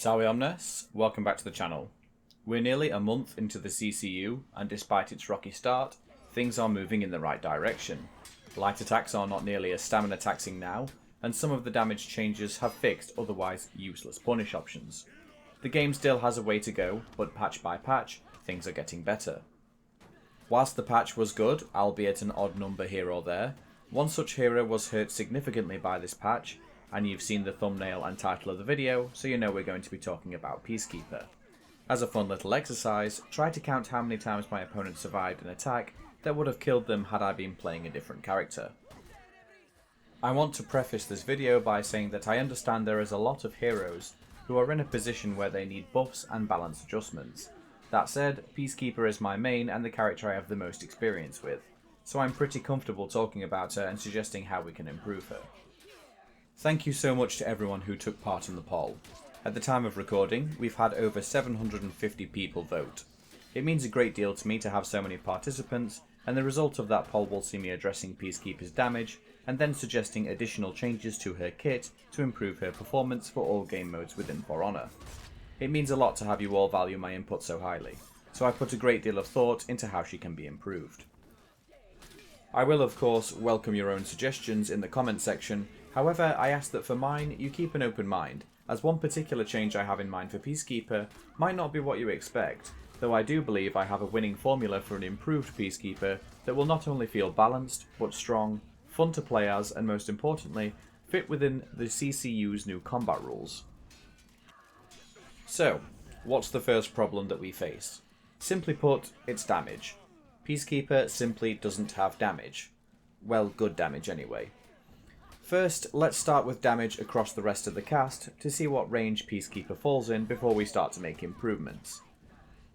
Salve Omnes, welcome back to the channel. We're nearly a month into the CCU, and despite its rocky start, things are moving in the right direction. Light attacks are not nearly as stamina taxing now, and some of the damage changes have fixed otherwise useless punish options. The game still has a way to go, but patch by patch, things are getting better. Whilst the patch was good, albeit an odd number here or there, one such hero was hurt significantly by this patch, and you've seen the thumbnail and title of the video, so you know we're going to be talking about Peacekeeper. As a fun little exercise, try to count how many times my opponent survived an attack that would have killed them had I been playing a different character. I want to preface this video by saying that I understand there is a lot of heroes who are in a position where they need buffs and balance adjustments. That said, Peacekeeper is my main and the character I have the most experience with, so I'm pretty comfortable talking about her and suggesting how we can improve her. Thank you so much to everyone who took part in the poll. At the time of recording, we've had over 750 people vote. It means a great deal to me to have so many participants, and the result of that poll will see me addressing Peacekeeper's damage, and then suggesting additional changes to her kit to improve her performance for all game modes within For Honor. It means a lot to have you all value my input so highly, so I put a great deal of thought into how she can be improved. I will of course welcome your own suggestions in the comment section. However, I ask that for mine, you keep an open mind, as one particular change I have in mind for Peacekeeper might not be what you expect, though I do believe I have a winning formula for an improved Peacekeeper that will not only feel balanced, but strong, fun to play as, and most importantly, fit within the CCU's new combat rules. So, what's the first problem that we face? Simply put, it's damage. Peacekeeper simply doesn't have damage. Well, good damage anyway. First, let's start with damage across the rest of the cast to see what range Peacekeeper falls in before we start to make improvements.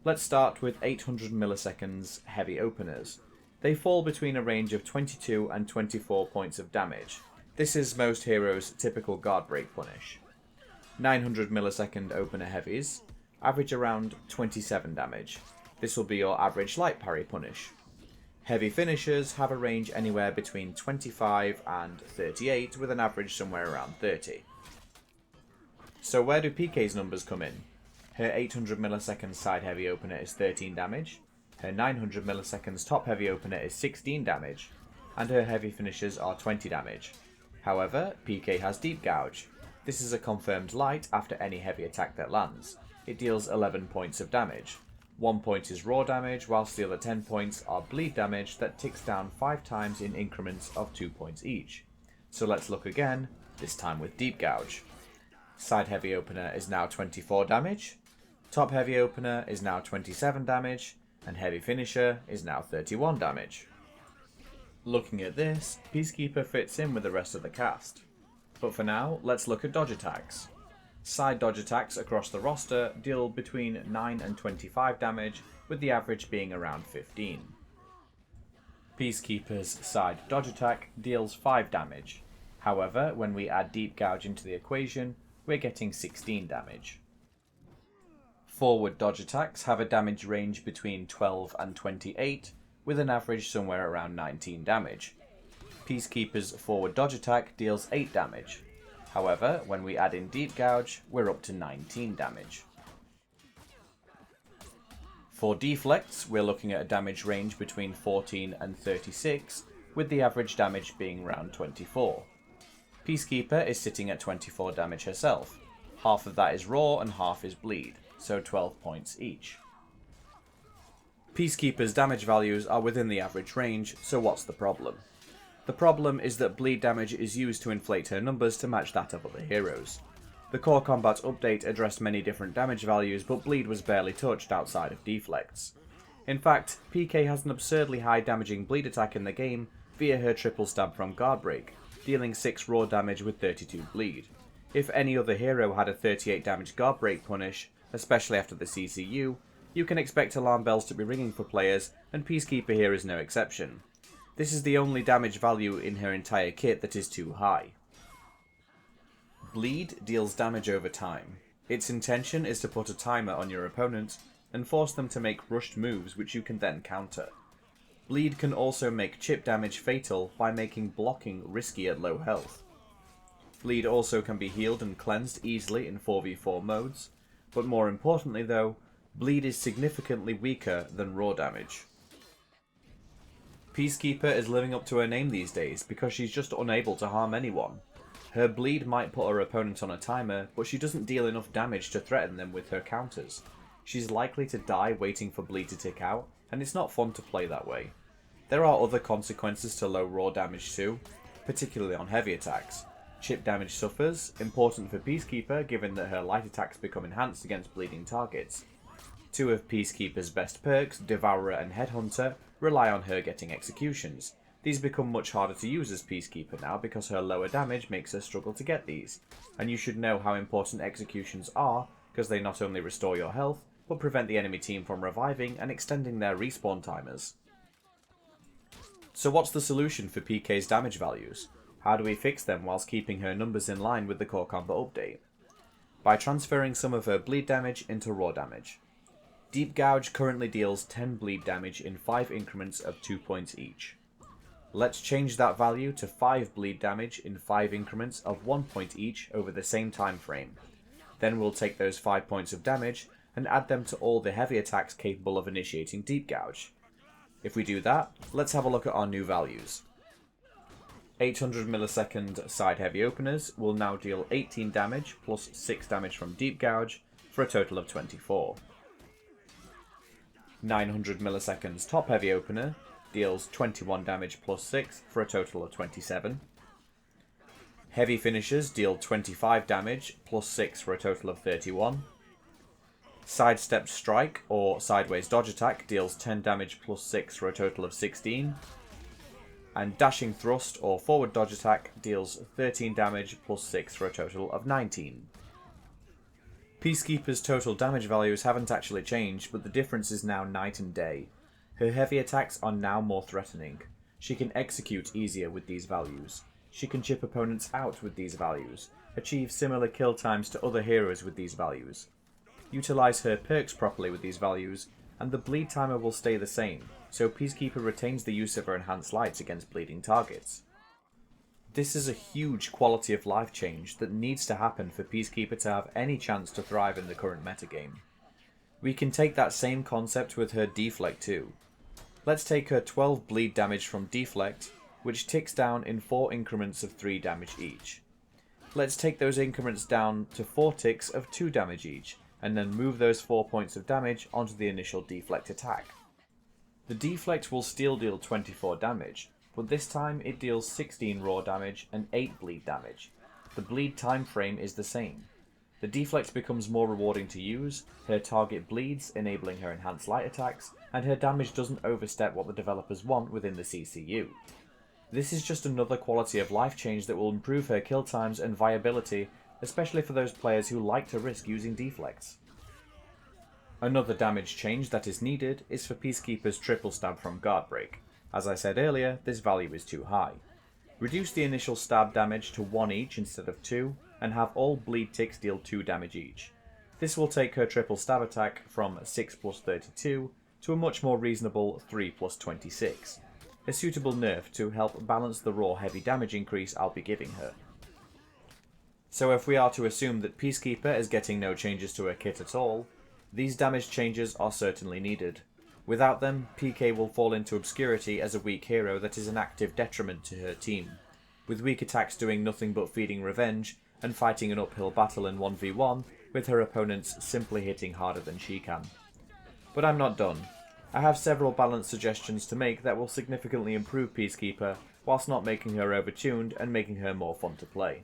Let's start with 800 milliseconds heavy openers. They fall between a range of 22 and 24 points of damage. This is most heroes' typical guard break punish. 900 millisecond opener heavies average around 27 damage. This will be your average light parry punish. Heavy finishers have a range anywhere between 25 and 38, with an average somewhere around 30. So where do PK's numbers come in? Her 800 milliseconds side heavy opener is 13 damage, her 900 milliseconds top heavy opener is 16 damage, and her heavy finishers are 20 damage. However, PK has Deep Gouge. This is a confirmed light after any heavy attack that lands. It deals 11 points of damage. 1 point is raw damage, whilst the other 10 points are bleed damage that ticks down 5 times in increments of 2 points each. So let's look again, this time with Deep Gouge. Side heavy opener is now 24 damage, top heavy opener is now 27 damage, and heavy finisher is now 31 damage. Looking at this, Peacekeeper fits in with the rest of the cast. But for now, let's look at dodge attacks. Side dodge attacks across the roster deal between 9 and 25 damage, with the average being around 15. Peacekeeper's side dodge attack deals 5 damage. However, when we add Deep Gouge into the equation, we're getting 16 damage. Forward dodge attacks have a damage range between 12 and 28, with an average somewhere around 19 damage. Peacekeeper's forward dodge attack deals 8 damage. However, when we add in Deep Gouge, we're up to 19 damage. For Deflects, we're looking at a damage range between 14 and 36, with the average damage being around 24. Peacekeeper is sitting at 24 damage herself. Half of that is raw and half is bleed, so 12 points each. Peacekeeper's damage values are within the average range, so what's the problem? The problem is that bleed damage is used to inflate her numbers to match that of other heroes. The Core Combat update addressed many different damage values, but bleed was barely touched outside of deflects. In fact, PK has an absurdly high damaging bleed attack in the game via her triple stab from guard break, dealing 6 raw damage with 32 bleed. If any other hero had a 38 damage guard break punish, especially after the CCU, you can expect alarm bells to be ringing for players, and Peacekeeper here is no exception. This is the only damage value in her entire kit that is too high. Bleed deals damage over time. Its intention is to put a timer on your opponent and force them to make rushed moves which you can then counter. Bleed can also make chip damage fatal by making blocking risky at low health. Bleed also can be healed and cleansed easily in 4v4 modes, but more importantly though, bleed is significantly weaker than raw damage. Peacekeeper is living up to her name these days because she's just unable to harm anyone. Her bleed might put her opponent on a timer, but she doesn't deal enough damage to threaten them with her counters. She's likely to die waiting for bleed to tick out, and it's not fun to play that way. There are other consequences to low raw damage too, particularly on heavy attacks. Chip damage suffers, important for Peacekeeper given that her light attacks become enhanced against bleeding targets. Two of Peacekeeper's best perks, Devourer and Headhunter, rely on her getting executions. These become much harder to use as Peacekeeper now because her lower damage makes her struggle to get these, and you should know how important executions are because they not only restore your health, but prevent the enemy team from reviving and extending their respawn timers. So what's the solution for PK's damage values? How do we fix them whilst keeping her numbers in line with the Core Combo update? By transferring some of her bleed damage into raw damage. Deep Gouge currently deals 10 bleed damage in 5 increments of 2 points each. Let's change that value to 5 bleed damage in 5 increments of 1 point each over the same time frame. Then we'll take those 5 points of damage and add them to all the heavy attacks capable of initiating Deep Gouge. If we do that, let's have a look at our new values. 800 millisecond side heavy openers will now deal 18 damage plus 6 damage from Deep Gouge for a total of 24. 900 milliseconds top heavy opener deals 21 damage plus 6 for a total of 27. Heavy finishers deal 25 damage plus 6 for a total of 31. Sidestep strike or sideways dodge attack deals 10 damage plus 6 for a total of 16. And dashing thrust or forward dodge attack deals 13 damage plus 6 for a total of 19. Peacekeeper's total damage values haven't actually changed, but the difference is now night and day. Her heavy attacks are now more threatening. She can execute easier with these values. She can chip opponents out with these values, achieve similar kill times to other heroes with these values. Utilise her perks properly with these values, and the bleed timer will stay the same, so Peacekeeper retains the use of her enhanced lights against bleeding targets. This is a huge quality of life change that needs to happen for Peacekeeper to have any chance to thrive in the current metagame. We can take that same concept with her Deflect too. Let's take her 12 bleed damage from Deflect, which ticks down in 4 increments of 3 damage each. Let's take those increments down to 4 ticks of 2 damage each, and then move those 4 points of damage onto the initial Deflect attack. The Deflect will still deal 24 damage, but this time it deals 16 raw damage and 8 bleed damage. The bleed time frame is the same. The Deflect becomes more rewarding to use, her target bleeds, enabling her enhanced light attacks, and her damage doesn't overstep what the developers want within the CCU. This is just another quality of life change that will improve her kill times and viability, especially for those players who like to risk using Deflects. Another damage change that is needed is for Peacekeeper's triple stab from guard break. As I said earlier, this value is too high. Reduce the initial stab damage to 1 each instead of 2, and have all bleed ticks deal 2 damage each. This will take her triple stab attack from 6 plus 32 to a much more reasonable 3 plus 26. A suitable nerf to help balance the raw heavy damage increase I'll be giving her. So if we are to assume that Peacekeeper is getting no changes to her kit at all, these damage changes are certainly needed. Without them, PK will fall into obscurity as a weak hero that is an active detriment to her team, with weak attacks doing nothing but feeding revenge and fighting an uphill battle in 1v1, with her opponents simply hitting harder than she can. But I'm not done. I have several balanced suggestions to make that will significantly improve Peacekeeper, whilst not making her overtuned and making her more fun to play.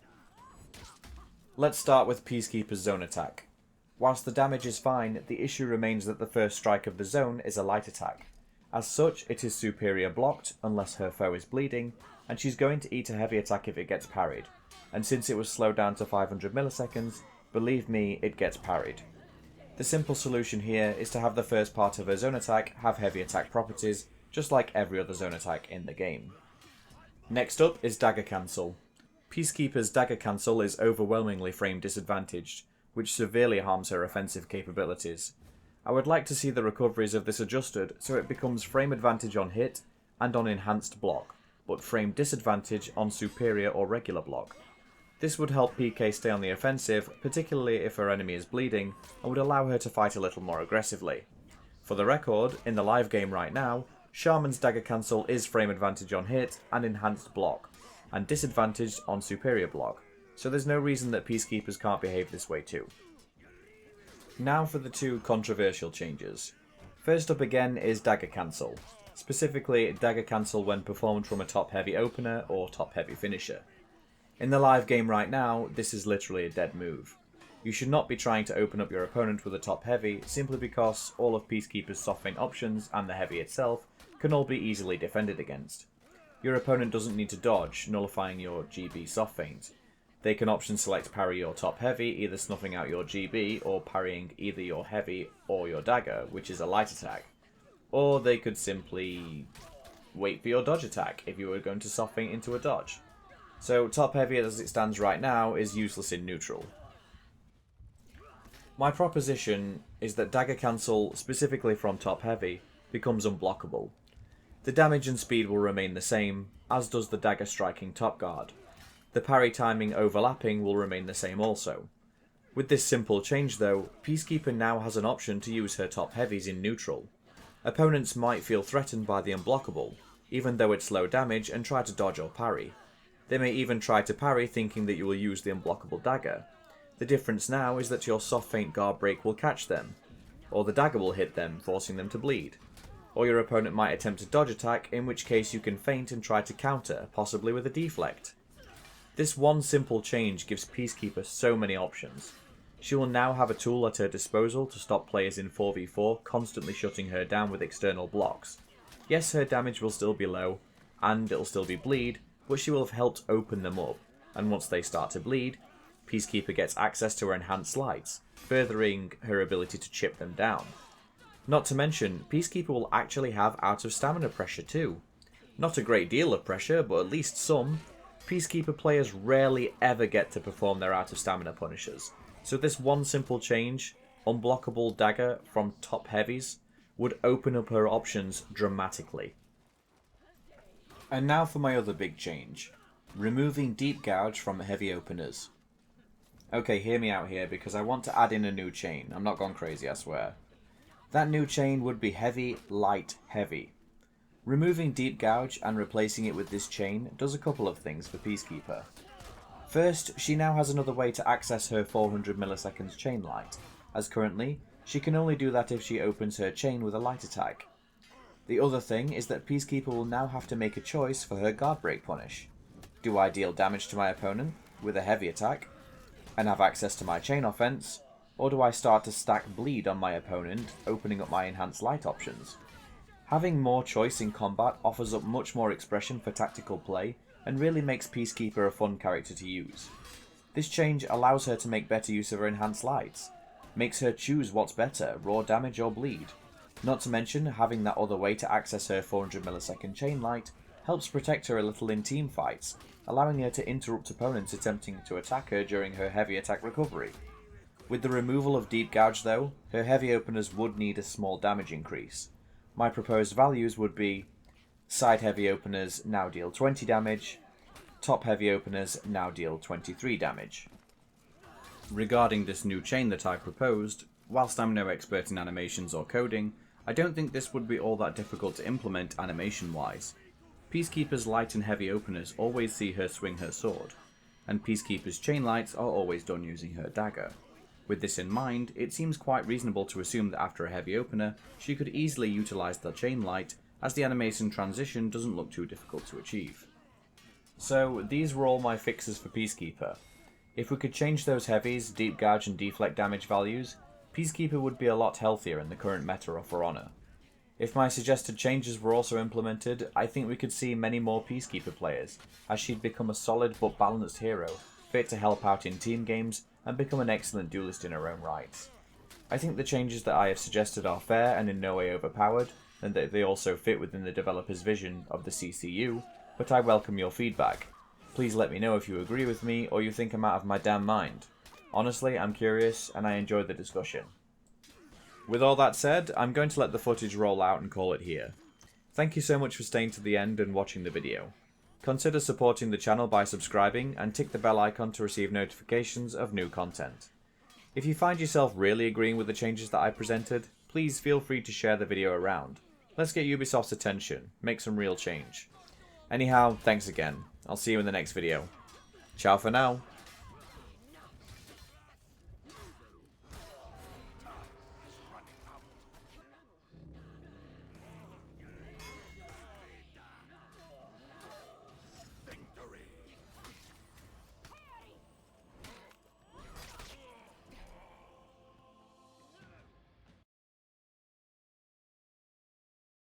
Let's start with Peacekeeper's zone attack. Whilst the damage is fine, the issue remains that the first strike of the zone is a light attack. As such, it is superior blocked, unless her foe is bleeding, and she's going to eat a heavy attack if it gets parried. And since it was slowed down to 500 milliseconds, believe me, it gets parried. The simple solution here is to have the first part of her zone attack have heavy attack properties, just like every other zone attack in the game. Next up is Dagger Cancel. Peacekeeper's Dagger Cancel is overwhelmingly frame disadvantaged, which severely harms her offensive capabilities. I would like to see the recoveries of this adjusted so it becomes frame advantage on hit and on enhanced block, but frame disadvantage on superior or regular block. This would help PK stay on the offensive, particularly if her enemy is bleeding, and would allow her to fight a little more aggressively. For the record, in the live game right now, Shaman's dagger cancel is frame advantage on hit and enhanced block, and disadvantaged on superior block, so there's no reason that Peacekeepers can't behave this way too. Now for the two controversial changes. First up again is dagger cancel, specifically dagger cancel when performed from a top heavy opener or top heavy finisher. In the live game right now, this is literally a dead move. You should not be trying to open up your opponent with a top heavy simply because all of Peacekeeper's soft feint options and the heavy itself can all be easily defended against. Your opponent doesn't need to dodge, nullifying your GB soft feint. They can option select parry your top heavy, either snuffing out your GB or parrying either your heavy or your dagger, which is a light attack. Or they could simply wait for your dodge attack if you were going to soft feint into a dodge. So top heavy as it stands right now is useless in neutral. My proposition is that dagger cancel, specifically from top heavy, becomes unblockable. The damage and speed will remain the same, as does the dagger striking top guard. The parry timing overlapping will remain the same also. With this simple change though, Peacekeeper now has an option to use her top heavies in neutral. Opponents might feel threatened by the unblockable, even though it's low damage, and try to dodge or parry. They may even try to parry thinking that you will use the unblockable dagger. The difference now is that your soft feint guard break will catch them, or the dagger will hit them, forcing them to bleed. Or your opponent might attempt a dodge attack, in which case you can feint and try to counter, possibly with a deflect. This one simple change gives Peacekeeper so many options. She will now have a tool at her disposal to stop players in 4v4 constantly shutting her down with external blocks. Yes, her damage will still be low, and it'll still be bleed, but she will have helped open them up, and once they start to bleed, Peacekeeper gets access to her enhanced lights, furthering her ability to chip them down. Not to mention, Peacekeeper will actually have out of stamina pressure too. Not a great deal of pressure, but at least some. Peacekeeper players rarely ever get to perform their out of stamina punishers, so this one simple change, unblockable dagger from top heavies, would open up her options dramatically. And now for my other big change, removing deep gouge from heavy openers. Okay, hear me out here because I want to add in a new chain. I'm not gone crazy, I swear. That new chain would be heavy, light, heavy. Removing deep gouge and replacing it with this chain does a couple of things for Peacekeeper. First, she now has another way to access her 400 milliseconds chain light, as currently, she can only do that if she opens her chain with a light attack. The other thing is that Peacekeeper will now have to make a choice for her guard break punish. Do I deal damage to my opponent with a heavy attack and have access to my chain offense, or do I start to stack bleed on my opponent, opening up my enhanced light options? Having more choice in combat offers up much more expression for tactical play and really makes Peacekeeper a fun character to use. This change allows her to make better use of her enhanced lights, makes her choose what's better, raw damage or bleed. Not to mention, having that other way to access her 400 millisecond chain light helps protect her a little in team fights, allowing her to interrupt opponents attempting to attack her during her heavy attack recovery. With the removal of deep gouge though, her heavy openers would need a small damage increase. My proposed values would be side heavy openers now deal 20 damage, top heavy openers now deal 23 damage. Regarding this new chain that I proposed, whilst I'm no expert in animations or coding, I don't think this would be all that difficult to implement animation-wise. Peacekeeper's light and heavy openers always see her swing her sword, and Peacekeeper's chain lights are always done using her dagger. With this in mind, it seems quite reasonable to assume that after a heavy opener, she could easily utilise the chain light, as the animation transition doesn't look too difficult to achieve. So these were all my fixes for Peacekeeper. If we could change those heavies, deep gouge and deflect damage values, Peacekeeper would be a lot healthier in the current meta of For Honor. If my suggested changes were also implemented, I think we could see many more Peacekeeper players, as she'd become a solid but balanced hero, fit to help out in team games, and become an excellent duelist in her own right. I think the changes that I have suggested are fair and in no way overpowered, and that they also fit within the developer's vision of the CCU, but I welcome your feedback. Please let me know if you agree with me or you think I'm out of my damn mind. Honestly, I'm curious and I enjoyed the discussion. With all that said, I'm going to let the footage roll out and call it here. Thank you so much for staying to the end and watching the video. Consider supporting the channel by subscribing and tick the bell icon to receive notifications of new content. If you find yourself really agreeing with the changes that I presented, please feel free to share the video around. Let's get Ubisoft's attention, make some real change. Anyhow, thanks again. I'll see you in the next video. Ciao for now.